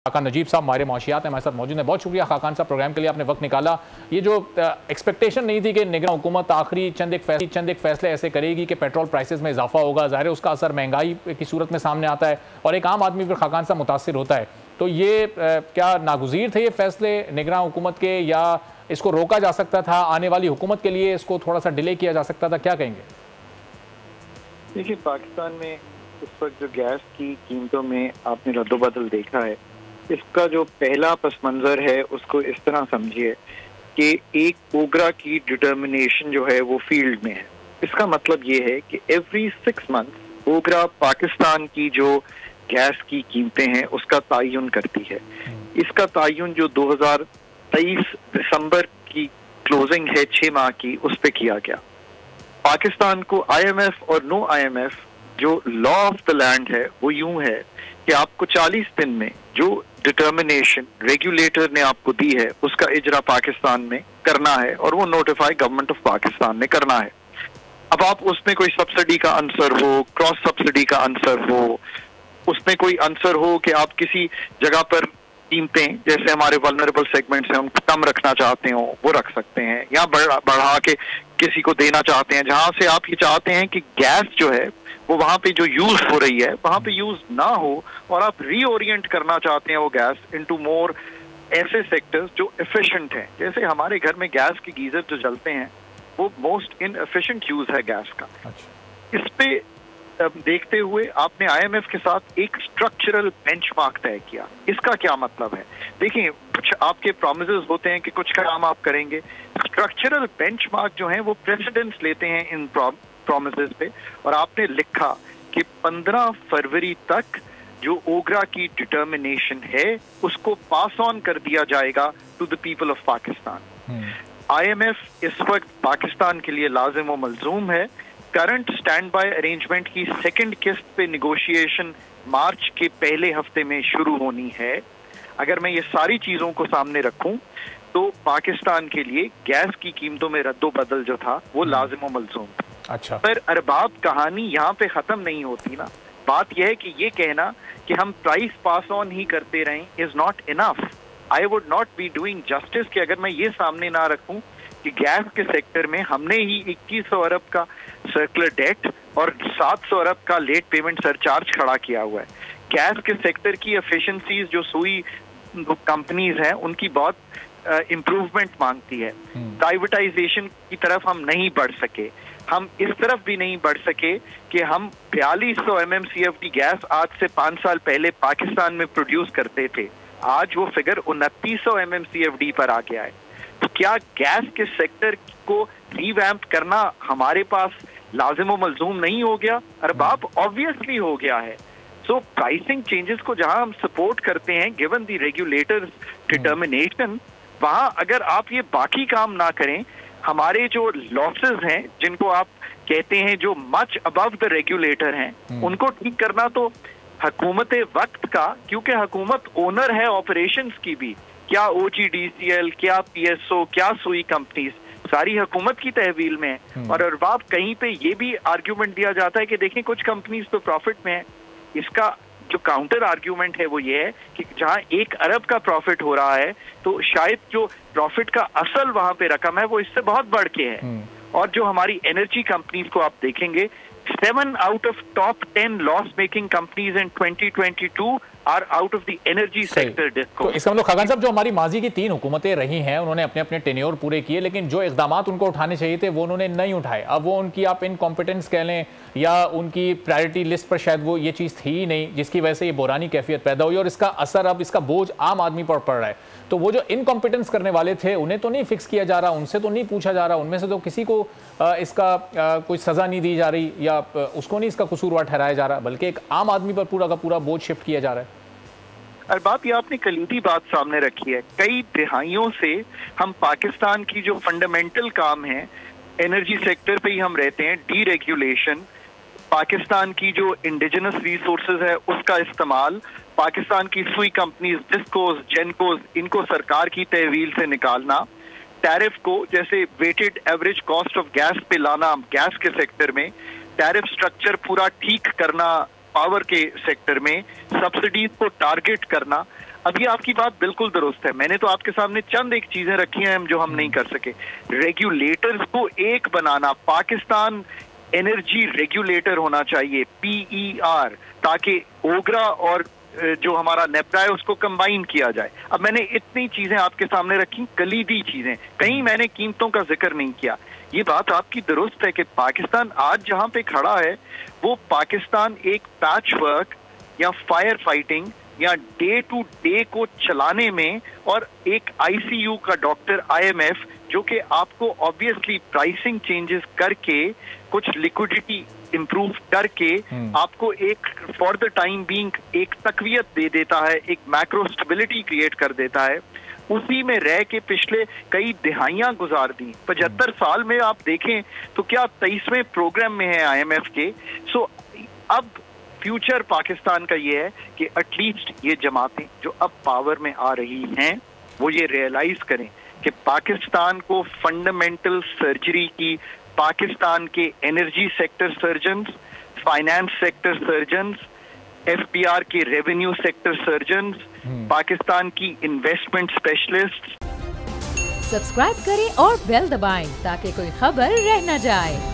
खाकान नजीब साहब हमारे माशियात हमारे साथ मौजूद हैं। बहुत शुक्रिया खाकान साहब, प्रोग्राम के लिए आपने वक्त निकाला। ये जो एक्सपेक्टेशन नहीं थी कि निगरान हुकूमत आखिरी चंद एक फैसले ऐसे करेगी कि पेट्रोल प्राइसेस में इजाफा होगा, ज़ाहिर है उसका असर महंगाई की सूरत में सामने आता है और एक आम आदमी पर खाकान साहब मुतासिर होता है। तो ये क्या नागुज़ीर थे ये फैसले निगरान हुकूमत के, या इसको रोका जा सकता था? आने वाली हुकूमत के लिए इसको थोड़ा सा डिले किया जा सकता था, क्या कहेंगे? देखिए, पाकिस्तान में इस वक्त जो गैस की कीमतों में आपने रद्दोबदल देखा है, इसका जो पहला पस मंजर है उसको इस तरह समझिए कि एक ओगरा की डिटर्मिनेशन जो है वो फील्ड में है। इसका मतलब ये है कि एवरी 6 मंथ ओगरा पाकिस्तान की जो गैस की कीमतें हैं उसका तयन करती है। इसका तयन जो 2023 दिसंबर की क्लोजिंग है 6 माह की, उस पे किया गया। पाकिस्तान को IMF और नो IMF जो लॉ ऑफ द लैंड है वो यूं है कि आपको 40 दिन में जो डिटर्मिनेशन रेगुलेटर ने आपको दी है उसका इजरा पाकिस्तान में करना है और वो नोटिफाई गवर्नमेंट ऑफ पाकिस्तान ने करना है। अब आप उसमें कोई सब्सिडी का आंसर हो, क्रॉस सब्सिडी का आंसर हो, उसमें कोई आंसर हो कि आप किसी जगह पर कीमतें जैसे हमारे वल्नरेबल सेगमेंट्स हैं उनको कम रखना चाहते हो वो रख सकते हैं, या बढ़ा के किसी को देना चाहते हैं। जहां से आप ये चाहते हैं कि गैस जो है वो वहां पे जो यूज हो रही है वहां पे यूज ना हो और आप रीओरिएंट करना चाहते हैं वो गैस इनटू मोर ऐसे सेक्टर्स जो एफिशिएंट हैं। जैसे हमारे घर में गैस के गीजर जो जलते हैं वो मोस्ट इनएफिशिएंट यूज है गैस का। इस पे देखते हुए आपने IMF के साथ एक स्ट्रक्चरल बेंचमार्क तय किया। इसका क्या मतलब है? देखिए, कुछ आपके प्रोमिसेस होते हैं कि कुछ काम आप करेंगे। स्ट्रक्चरल बेंचमार्क जो है वो प्रेसिडेंस लेते हैं इन प्रोमिसेस पे, और आपने लिखा कि 15 फरवरी तक जो ओगरा की डिटर्मिनेशन है उसको पास ऑन कर दिया जाएगा to the people of Pakistan. IMF इस वक्त पाकिस्तान के लिए लाजिम व मलजूम है। करंट स्टैंड बाय अरेंजमेंट की सेकंड किस्त पे निगोशिएशन मार्च के पहले हफ्ते में शुरू होनी है। अगर मैं ये सारी चीजों को सामने रखूं तो पाकिस्तान के लिए गैस की कीमतों में रद्दोबदल जो था वो लाजिम व मलजूम। अच्छा, पर अरबाब कहानी यहाँ पे खत्म नहीं होती ना। बात यह है कि ये कहना कि हम प्राइस पास ऑन ही करते रहें is not enough. I would not be doing justice कि अगर मैं ये सामने ना रखूं कि गैस के सेक्टर में हमने ही 2100 अरब का सर्कुलर डेट और 700 अरब का लेट पेमेंट सरचार्ज खड़ा किया हुआ है। गैस के सेक्टर की एफिशिएंसीज जो सुई कंपनीज हैं उनकी बहुत इम्प्रूवमेंट मांगती है। प्राइवेटाइजेशन की तरफ हम नहीं बढ़ सके, हम इस तरफ भी नहीं बढ़ सके कि हम 4200 MMCFD गैस आज से 5 साल पहले पाकिस्तान में प्रोड्यूस करते थे, आज वो फिगर 2900 MMCFD पर आ गया है। तो क्या गैस के सेक्टर को रीवैम्प करना हमारे पास लाजिम व मलजूम नहीं हो गया? अरबाब ऑब्वियसली हो गया है। सो प्राइसिंग चेंजेस को जहां हम सपोर्ट करते हैं गिवन द रेगुलेटर्स डिटर्मिनेशन, वहां अगर आप ये बाकी काम ना करें, हमारे जो लॉसेस हैं जिनको आप कहते हैं जो मच अबव द रेगुलेटर हैं उनको ठीक करना तो हुकूमत वक्त का, क्योंकि हुकूमत ओनर है ऑपरेशंस की भी। क्या OGDCL, क्या PSO, क्या सुई कंपनीज सारी हुकूमत की तहवील में है। और अरबाब कहीं पे ये भी आर्ग्यूमेंट दिया जाता है कि देखें कुछ कंपनीज तो प्रॉफिट में है। इसका जो काउंटर आर्ग्यूमेंट है वो ये है कि जहां 1 अरब का प्रॉफिट हो रहा है तो शायद जो प्रॉफिट का असल वहां पे रकम है वो इससे बहुत बढ़ के है। और जो हमारी एनर्जी कंपनीज को आप देखेंगे, 7 out of top 10 loss making companies in 2022 are out of the energy sector discom. तो इसका मतलब खाकान साहब, जो हमारी माजी की 3 हुकूमतें रही हैं उन्होंने अपने अपने टेन्योर पूरे किए, लेकिन जो इकदामात उनको उठाने चाहिए थे वो उन्होंने नहीं उठाए। अब वो उनकी आप इनकॉम्पिटेंस कह लें या उनकी प्रायोरिटी लिस्ट पर शायद वो ये चीज़ थी ही नहीं, जिसकी वजह से ये बुरानी कैफियत पैदा हुई और इसका असर अब इसका बोझ आम आदमी पर पड़ रहा है। तो वो जो इनकॉम्पिटेंस करने वाले थे उन्हें तो नहीं फिक्स किया जा रहा, उनसे तो नहीं पूछा जा रहा, उनमें से तो किसी को इसका कोई सज़ा नहीं दी जा रही या उसको नहीं इसका कसूरवार ठहराया जा रहा, बल्कि एक आम आदमी पर पूरा का पूरा बोझ शिफ्ट किया जा रहा है। अरबाब, ये आपने कलीदी बात सामने रखी है। कई दिहाइयों से हम पाकिस्तान की जो फंडामेंटल काम है एनर्जी सेक्टर पे ही हम रहते हैं। डीरेगुलेशन, पाकिस्तान की जो इंडिजिनस रिसोर्सेज है उसका इस्तेमाल, पाकिस्तान की सुई कंपनीज डिस्कोज, जेनकोज, इनको सरकार की तहवील से निकालना, टैरिफ को जैसे weighted average cost of gas पे लाना गैस के सेक्टर में, टैरिफ स्ट्रक्चर पूरा ठीक करना पावर के सेक्टर में, सब्सिडीज को टारगेट करना। अब ये आपकी बात बिल्कुल दुरुस्त है। मैंने तो आपके सामने चंद एक चीजें रखी हैं जो हम नहीं कर सके। रेगुलेटर्स को एक बनाना, पाकिस्तान एनर्जी रेगुलेटर होना चाहिए, PER, ताकि ओगरा और जो हमारा नेप्रा है उसको कंबाइन किया जाए। अब मैंने इतनी चीजें आपके सामने रखी, कलीदी चीजें, कहीं मैंने कीमतों का जिक्र नहीं किया। ये बात आपकी दुरुस्त है कि पाकिस्तान आज जहां पे खड़ा है वो पाकिस्तान एक पैच वर्क या फायर फाइटिंग या डे टू डे को चलाने में, और एक ICU का डॉक्टर IMF जो कि आपको ऑब्वियसली प्राइसिंग चेंजेस करके, कुछ लिक्विडिटी इंप्रूव करके आपको एक फॉर द टाइम बीइंग एक तकवियत दे देता है, एक मैक्रो स्टेबिलिटी क्रिएट कर देता है, उसी में रह के पिछले कई दिहाइयां गुजार दी। 75 साल में आप देखें तो क्या 23वें प्रोग्राम में है IMF के। सो अब फ्यूचर पाकिस्तान का ये है कि एटलीस्ट ये जमातें जो अब पावर में आ रही हैं वो ये रियलाइज करें कि पाकिस्तान को फंडामेंटल सर्जरी की, पाकिस्तान के energy sector surgeons, finance sector surgeons, FPR के रेवेन्यू सेक्टर सर्जन्स, पाकिस्तान की इन्वेस्टमेंट स्पेशलिस्ट। सब्सक्राइब करें और बेल दबाएं ताकि कोई खबर रह न जाए।